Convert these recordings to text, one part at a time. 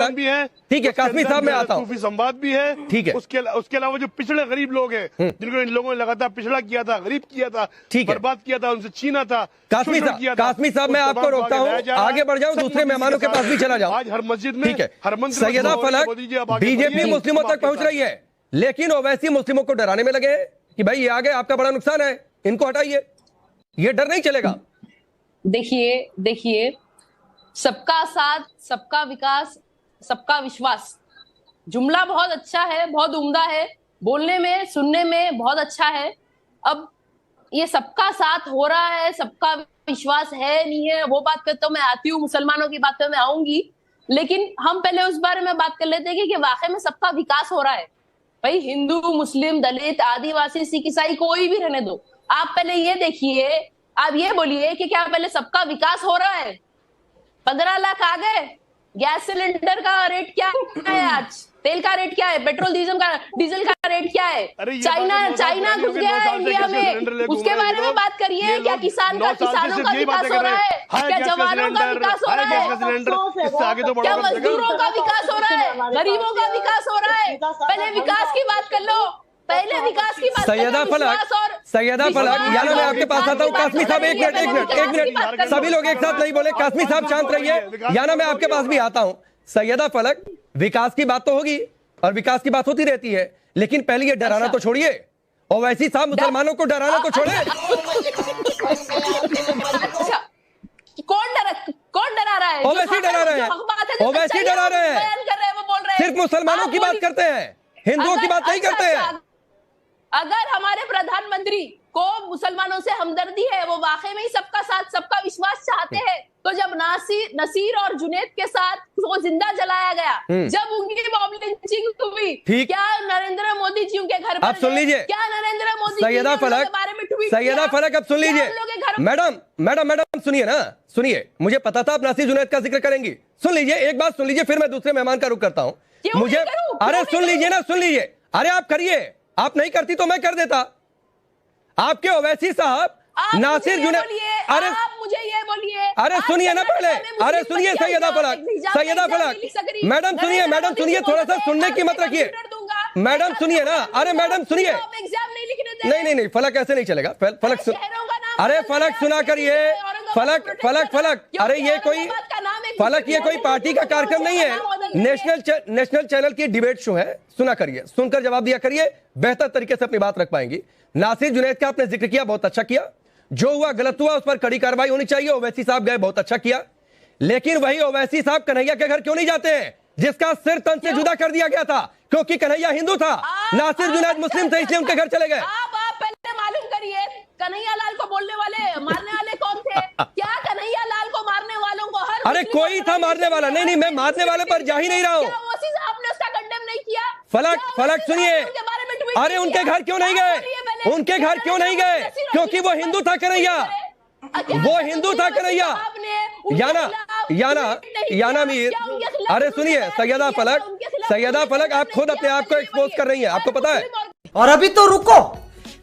फलक भी है, ठीक है, कासमी साहब मैं आता हूँ, सूफी संवाद भी है, ठीक है, उसके अलावा जो पिछड़े गरीब लोग हैं जिनको इन लोगों ने लगातार पिछड़ा किया था, गरीब किया था, ठीक है, बर्बाद किया था, उनसे छीना था, कासमी साहब मैं आपको रोकता हूँ, आगे बढ़ जाऊँ, दूसरे मेहमानों के पास भी चला जाऊँ। आज हर मस्जिद में, ठीक है, हर मंदिर में सैयदा फलक बीजेपी मुस्लिमों तक पहुंच रही है, लेकिन ओवैसी मुस्लिमों को डराने में लगे कि भाई ये आगे आपका बड़ा नुकसान है, इनको हटाइए, ये डर नहीं चलेगा। देखिए सबका साथ, सबका विकास, सबका विश्वास, जुमला बहुत अच्छा है, बहुत उम्दा है, बोलने में सुनने में बहुत अच्छा है। अब ये सबका साथ हो रहा है, सबका विश्वास है नहीं है, वो बात करता हूँ, मैं आती हूँ मुसलमानों की बात पे मैं आऊंगी, लेकिन हम पहले उस बारे में बात कर लेते हैं कि वाकई में सबका विकास हो रहा है। भाई हिंदू, मुस्लिम, दलित, आदिवासी, सिख, ईसाई, कोई भी रहने दो, आप पहले ये देखिए, आप ये बोलिए कि क्या पहले सबका विकास हो रहा है? 15 लाख आ गए, गैस सिलेंडर का रेट क्या है आज, तेल का रेट क्या है, पेट्रोल डीजल का रेट क्या है, चाइना घुस गया है इंडिया में, उसके बारे में बात करिए। क्या किसानों का विकास हो रहा है? क्या जवानों का विकास हो रहा है? क्या मजदूरों का विकास हो रहा है? गरीबों का विकास हो रहा है? पहले विकास की बात कर लो, पहले विकास की बात। सैयदा फलक याना मैं आपके पास आता हूँ। कासमी साहब एक मिनट, सभी लोग एक साथ नहीं बोले, कासमी साहब शांत रहिए, याना मैं आपके पास भी आता हूँ। सैयदा फलक, विकास की बात तो होगी और विकास की बात होती रहती है, लेकिन पहले ये डराना तो छोड़िए, ओवैसी साहब मुसलमानों को डराना तो छोड़े। कौन डरा रहा है? ओवैसी डरा रहे हैं, ओवैसी डरा रहे हैं, सिर्फ मुसलमानों की बात करते हैं, हिंदुओं की बात नहीं करते हैं। अगर हमारे प्रधानमंत्री को मुसलमानों से हमदर्दी है, वो वाकई में ही सबका साथ, सबका विश्वास चाहते हैं, तो जब नसीर और जुनैद के साथ उसको जिंदा जलाया गया, जब उनकी बॉम्ब लिंचिंग हुई, क्या नरेंद्र मोदी जी उनके घर पर आप सुन लीजिए, क्या नरेंद्र मोदी सैयदा फलक अब सुन लीजिए, मैडम सुनिए ना, सुनिए, मुझे पता था आप नासिर जुनैद का जिक्र करेंगी, सुन लीजिए, एक बात सुन लीजिए, फिर मैं दूसरे मेहमान का रुख करता हूं। मुझे अरे सुन लीजिए ना, सुन लीजिए, अरे आप करिए, आप नहीं करती तो मैं कर देता। आपके ओवैसी साहब नासिर जुनैद, अरे मुझे ये बोलिए, अरे सुनिए ना पहले, अरे सुनिए सैयदा फलक, मैडम सुनिए, थोड़ा सा सुनने की मत रखिए, मैडम सुनिए ना, अरे मैडम सुनिए, नहीं फलक ऐसे नहीं चलेगा, फलक अरे फलक सुना करिए, फलक अरे ये कोई फलक, ये कोई पार्टी का कार्यक्रम नहीं है, नेशनल चैनल की डिबेट शो है, सुना करिए, सुनकर जवाब दिया करिए, बेहतर तरीके से अपनी बात रख पाएंगी। नासिर जुनैद का आपने जिक्र किया, बहुत अच्छा किया, जो हुआ गलत हुआ, उस पर कड़ी कार्रवाई होनी चाहिए। ओवैसी साहब गए, बहुत अच्छा किया, लेकिन वही ओवैसी साहब कन्हैया के घर क्यों नहीं जाते हैं, जिसका सिर तन से जुदा कर दिया गया था, क्योंकि कन्हैया हिंदू था, नासिर जुनैद मुस्लिम थे, इसलिए उनके घर चले गए। आप पहले मालूम करिए, कन्हैया लाल को बोलने वाले, मारने वाले कौन थे? क्या कन्हैया लाल को मारने वालों को हर अरे कोई था मारने वाला? नहीं, मैं मारने वाले पर जा ही नहीं रहा हूँ। आपने उसका कंडेम नहीं किया? फलक सुनिए, अरे उनके घर क्यों नहीं गए, उनके घर क्यों नहीं गए? क्योंकि वो हिंदू था कन्हैया, वो हिंदू था कन्हैया। याना मीर, अरे सुनिए सैयदा फलक, आप खुद अपने आप को एक्सपोज कर रही हैं, आपको पता है। और अभी तो रुको,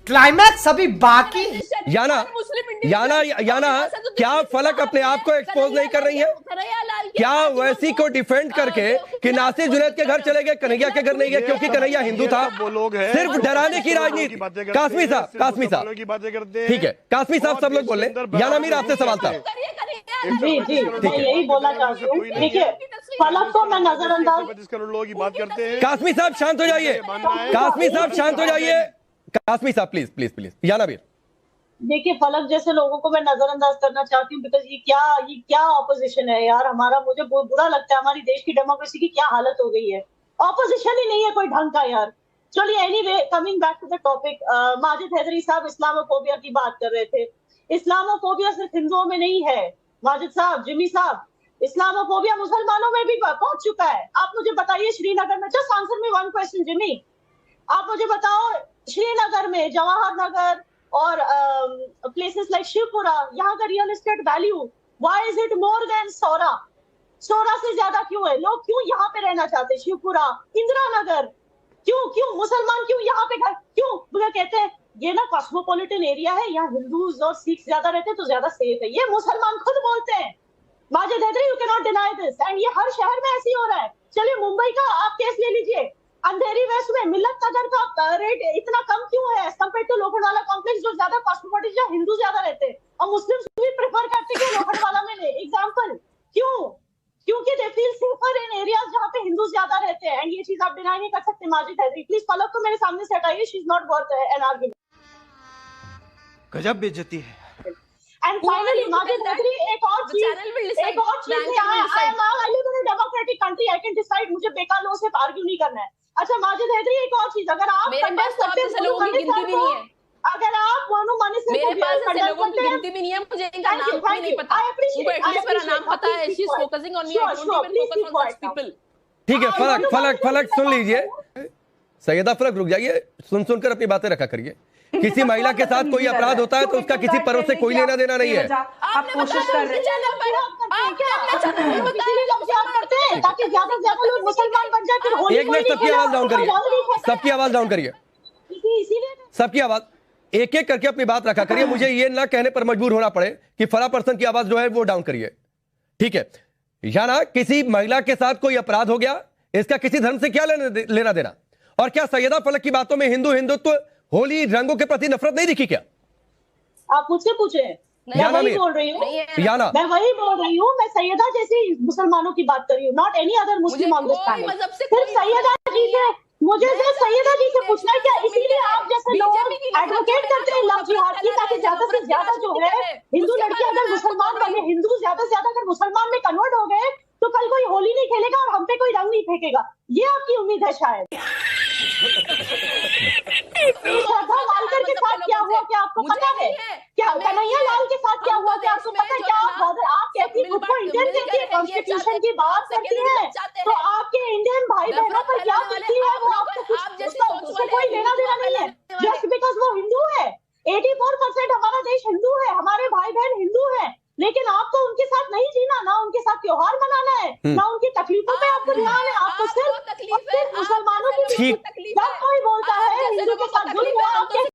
क्लाइमैक्स अभी बाकी। याना क्या फलक अपने आप को एक्सपोज नहीं कर रही है? क्या वैसी को डिफेंड करके कि नासिर जुनैद के घर चले गए, कन्हैया के घर नहीं गए क्योंकि कन्हैया हिंदू था? वो लोग हैं सिर्फ डराने की राजनीति। कासमी साहब ठीक है, कासमी साहब सब लोग बोल रहे। याना मीर आपसे सवाल था। जी मैं यही बोलना चाहती हूँ, देखिए फलक को मैं नजरअंदाज, 25 करोड़ लोगों की बात करते हैं। कासमी साहब शांत हो जाइए, कासमी साहब शांत हो जाइए, कासमी साहब प्लीज। याना मीर, देखिए फलक जैसे लोगों को मैं नजरअंदाज करना चाहती हूँ, बिकॉज ये क्या ऑपोजिशन है यार हमारा। मुझे बुरा लगता है, हमारी देश की डेमोक्रेसी की क्या हालत हो गई है, ऑपोजिशन ही नहीं है कोई ढंग का यार। चलिए anyway, coming back to the topic, Majid Haidari साहब इस्लामोफोबिया की बात कर रहे थे। इस्लामोफोबिया सिर्फ हिंदुओं में नहीं है माजिद साहब, जिमी साहब, इस्लामोफोबिया मुसलमानों में भी पहुंच चुका है। आप मुझे बताइए श्रीनगर में, just answer me one question Jimmy, आप मुझे बताओ श्रीनगर में, जवाहर नगर और प्लेसेस लाइक शिवपुरा, यहाँ का real estate value, why is it more than Saura? Saura से ज्यादा क्यों है? लोग क्यों यहाँ पे रहना चाहते हैं? शिवपुरा, इंदिरा नगर, क्यों मुसलमान क्यों यहाँ पे घर क्यों? मुझे कहते हैं ये ना कॉस्मोपॉलिटन एरिया है, यहाँ हिंदूज और सिख ज्यादा रहते हैं तो ज्यादा सेफ है। ये मुसलमान खुद बोलते हैं। Majid Haidari, you can not deny this, and ये हर शहर में ऐसे ही हो रहा है। चलिए मुंबई का आप केस ले लीजिए, अंधेरी वेस्ट में मिल्लत नगर का रेट इतना कम क्यों है as compare to Lokhandwala complex, जो ज्यादा कॉस्मोपॉलिटन, जो हिंदू ज्यादा रहते हैं और मुस्लिम्स भी प्रेफर करते हैं लोखंडवाला में एग्जाम्पल। क्यों? क्योंकि they feel safer in areas जहाँ पे हिंदू ज्यादा रहते हैं। एंड ये चीज आप डिनाई नहीं कर सकते। माजिद हैदरी प्लीज फलक को मेरे सामने से हटाइए, she is not worth an argument. गजब बेइज्जती है। एंड फाइनली माजिद हैदरी एक और चीज है, I live in a democratic country, I can decide, मुझे बेकार लोगों से आर्ग्यू नहीं करना है। अच्छा माजिद हैदरी एक और चीज, अगर आप कंडेम करते हैं लोगों की गिनती भी नहीं है, अगर आप मोनू मनी से मेरे पास ऐसे लोगों की गिनती भी नहीं है, मुझे इनका नाम भी नहीं पता, उनको एटलीस्ट मेरा नाम पता है। She is focusing on me, I don't even focus on such people. ठीक है, फलक सुन लीजिए, सैयदा फलक रुक जाइए, सुनकर अपनी बातें रखा करिए। किसी महिला के साथ कोई अपराध होता है तो उसका किसी पर्व से कोई लेना देना नहीं है। आप कोशिश कर रहे हैं ताकि ज्यादा से ज्यादा लोग मुसलमान बन जाए, फिर होली एक मिनट, सबकी आवाज डाउन करिए, सबकी आवाज डाउन करिए, सबकी आवाज एक एक करके अपनी बात रखा करिए। मुझे ये ना कहने पर मजबूर होना पड़े कि फला पर्सन की आवाज जो है वो डाउन करिए, ठीक है? या ना किसी महिला के साथ कोई अपराध हो गया, इसका किसी धर्म से क्या लेना देना? और क्या सैयदा फलक की बातों में हिंदुत्व, होली, रंगों के प्रति नफरत नहीं दिखी क्या? आप मुझसे पूछे, मैं वही बोल रही हूँ, मैं वही बोल रही हूँ। मैं सैयदा जैसी मुसलमानों की बात कर रही हूँ, not any other Muslim on this planet. सिर्फ सैयदा जी से मुझे सिर्फ सैयदा जी से पूछना है क्या इसीलिए आप जैसे लोग एडवोकेट करते हैं लव जिहाद की, ताकि ज्यादा से ज्यादा जो है हिंदू लड़की अगर मुसलमान बने, हिंदू ज्यादा से ज्यादा अगर मुसलमान में कन्वर्ट हो गए तो कल कोई होली नहीं खेलेगा और हम पे कोई रंग नहीं फेंकेगा, ये आपकी उम्मीद है शायद। श्रद्धा लालकर के साथ क्या हुआ, क्या आपको पता है? क्या कन्हैया लाल के साथ क्या हुआ, क्या आपको पता है? क्या आप कहती खुद को इंडियन कहती है, कॉन्स्टिट्यूशन की बात करती है, तो आपके इंडियन भाई बहनों पर क्या करती है वो आपको उससे कोई लेना देना नहीं है, जस्ट बिकॉज वो हिंदू है। 84% हमारा देश हिंदू है, हमारे भाई बहन हिंदू है, लेकिन आपको उनके साथ नहीं जीना, ना उनके साथ त्योहार मनाना है, ना उनकी तकलीफों पे आपको ध्यान है, आपको सिर्फ मुसलमानों की। जब कोई बोलता है हिंदू के साथ जुल्म